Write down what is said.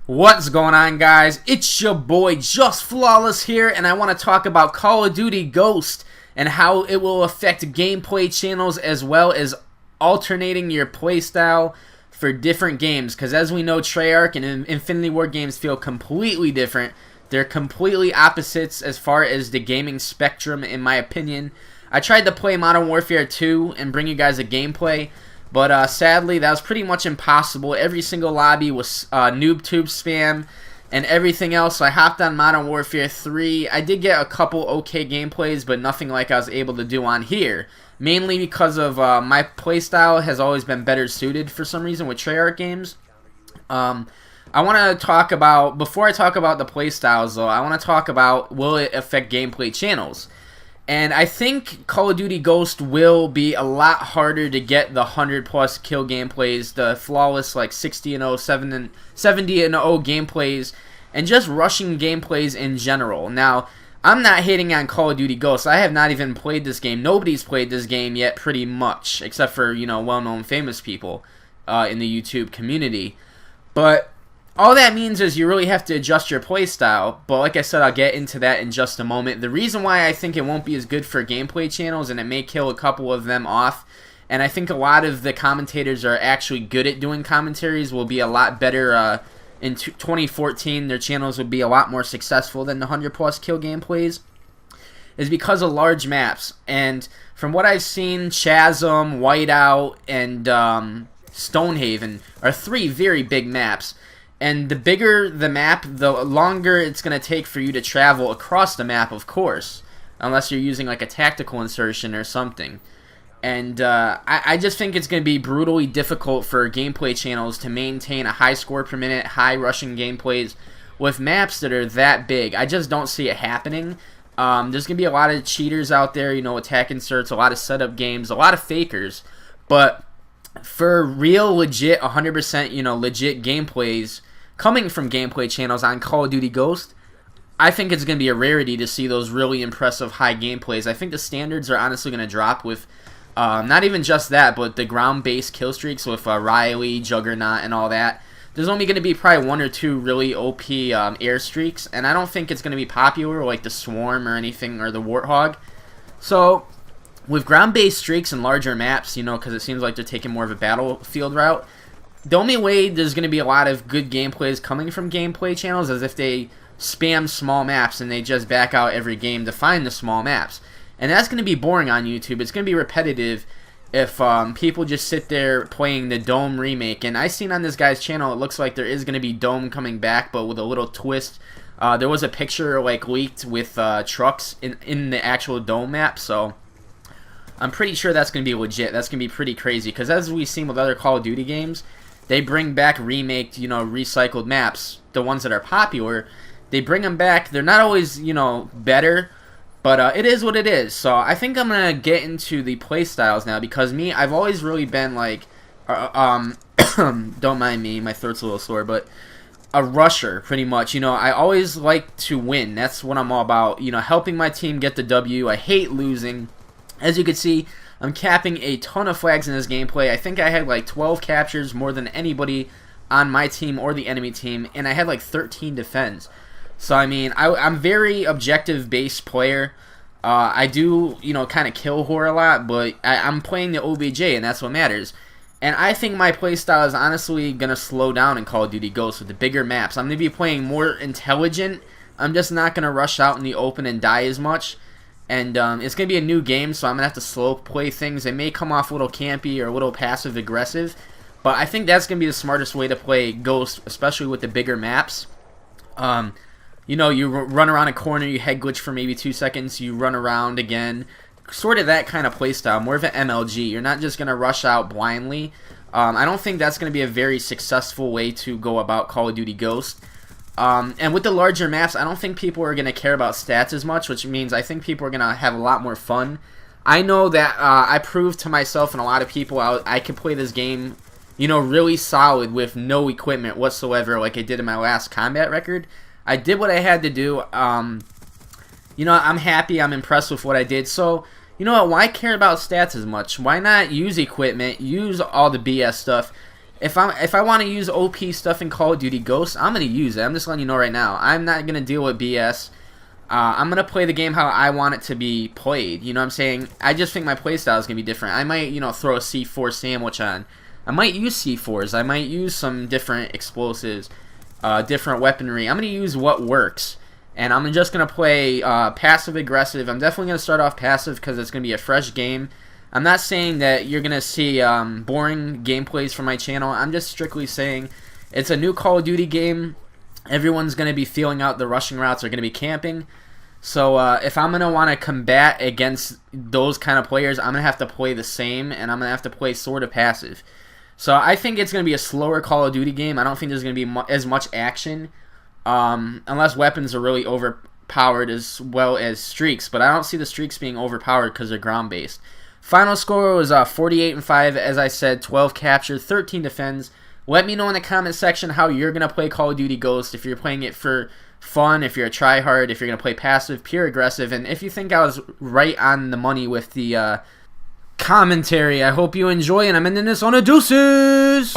What's going on, guys? It's your boy Jus Flawless here, and I want to talk about Call of Duty Ghost and how it will affect gameplay channels as well as alternating your playstyle for different games. Because as we know, Treyarch and Infinity Ward games feel completely different. They're completely opposites as far as the gaming spectrum, in my opinion. I tried to play Modern Warfare 2 and bring you guys a gameplay, but sadly, that was pretty much impossible. Every single lobby was noob tube spam and everything else. So I hopped on Modern Warfare 3. I did get a couple okay gameplays, but nothing like I was able to do on here. Mainly because of my playstyle has always been better suited for some reason with Treyarch games. I want to talk about, before I talk about the playstyles though, I want to talk about will it affect gameplay channels. And I think Call of Duty Ghost will be a lot harder to get the 100+ kill gameplays, the flawless like 60-0, 70-0 gameplays, and just rushing gameplays in general. Now, I'm not hating on Call of Duty Ghost. I have not even played this game. Nobody's played this game yet pretty much, except for, you know, well-known famous people in the YouTube community. But all that means is you really have to adjust your playstyle, but like I said, I'll get into that in just a moment. The reason why I think it won't be as good for gameplay channels, and it may kill a couple of them off, and I think a lot of the commentators are actually good at doing commentaries, will be a lot better in 2014. Their channels would be a lot more successful than the 100+ kill gameplays, is because of large maps. And from what I've seen, Chasm, Whiteout, and Stonehaven are 3 very big maps. And the bigger the map, the longer it's going to take for you to travel across the map, of course. Unless you're using like a tactical insertion or something. And I just think it's going to be brutally difficult for gameplay channels to maintain a high score per minute, high rushing gameplays with maps that are that big. I just don't see it happening. There's going to be a lot of cheaters out there, you know, attack inserts, a lot of setup games, a lot of fakers. But for real, legit, 100%, you know, legit gameplays coming from gameplay channels on Call of Duty Ghost, I think it's going to be a rarity to see those really impressive high gameplays. I think the standards are honestly going to drop with not even just that, but the ground-based kill streaks with Riley, Juggernaut, and all that. There's only going to be probably 1 or 2 really OP air streaks, and I don't think it's going to be popular like the Swarm or anything, or the Warthog. So with ground-based streaks and larger maps, you know, because it seems like they're taking more of a battlefield route, the only way there's going to be a lot of good gameplays coming from gameplay channels is if they spam small maps and they just back out every game to find the small maps. And that's going to be boring on YouTube. It's going to be repetitive if people just sit there playing the Dome remake. And I've seen on this guy's channel, it looks like there is going to be Dome coming back, but with a little twist. There was a picture like leaked with trucks in the actual Dome map, so I'm pretty sure that's going to be legit. That's going to be pretty crazy, because as we've seen with other Call of Duty games, they bring back remaked, you know, recycled maps, the ones that are popular. They bring them back. They're not always, you know, better, but it is what it is. So I think I'm going to get into the play styles now, because me, I've always really been like, don't mind me, my throat's a little sore, but a rusher, pretty much. You know, I always like to win. That's what I'm all about, you know, helping my team get the W. I hate losing. As you can see, I'm capping a ton of flags in this gameplay. I think I had like 12 captures, more than anybody on my team or the enemy team, and I had like 13 defends. So I mean, I'm very objective-based player. I do, you know, kind of kill whore a lot, but I'm playing the OBJ, and that's what matters. And I think my playstyle is honestly going to slow down in Call of Duty Ghost with the bigger maps. I'm going to be playing more intelligent. I'm just not going to rush out in the open and die as much. And it's going to be a new game, so I'm going to have to slow play things. It may come off a little campy or a little passive-aggressive, but I think that's going to be the smartest way to play Ghost, especially with the bigger maps. You know, you run around a corner, you head glitch for maybe 2 seconds, you run around again. Sort of that kind of playstyle, more of an MLG. You're not just going to rush out blindly. I don't think that's going to be a very successful way to go about Call of Duty Ghost. And with the larger maps, I don't think people are going to care about stats as much, which means I think people are going to have a lot more fun. I know that I proved to myself and a lot of people I could play this game, you know, really solid with no equipment whatsoever, like I did in my last combat record. I did what I had to do. You know, I'm happy, I'm impressed with what I did. So, you know what, why care about stats as much? Why not use equipment, use all the BS stuff, if I want to use OP stuff in Call of Duty Ghost, I'm gonna use it. I'm just letting you know right now. I'm not gonna deal with BS. I'm gonna play the game how I want it to be played. You know what I'm saying? I just think my playstyle is gonna be different. I might, throw a C4 sandwich on. I might use C4s. I might use some different explosives, different weaponry. I'm gonna use what works. And I'm just going to play passive-aggressive. I'm definitely going to start off passive because it's going to be a fresh game. I'm not saying that you're going to see boring gameplays from my channel. I'm just strictly saying it's a new Call of Duty game. Everyone's going to be feeling out the rushing routes. They're going to be camping. So if I'm going to want to combat against those kind of players, I'm going to have to play the same, and I'm going to have to play sort of passive. So I think it's going to be a slower Call of Duty game. I don't think there's going to be as much action. Unless weapons are really overpowered as well as streaks, but I don't see the streaks being overpowered because they're ground-based. Final score was 48-5, as I said, 12 captured, 13 defends. Let me know in the comment section how you're going to play Call of Duty Ghost, if you're playing it for fun, if you're a tryhard, if you're going to play passive, pure aggressive, and if you think I was right on the money with the commentary. I hope you enjoy, and I'm ending this on a deuces!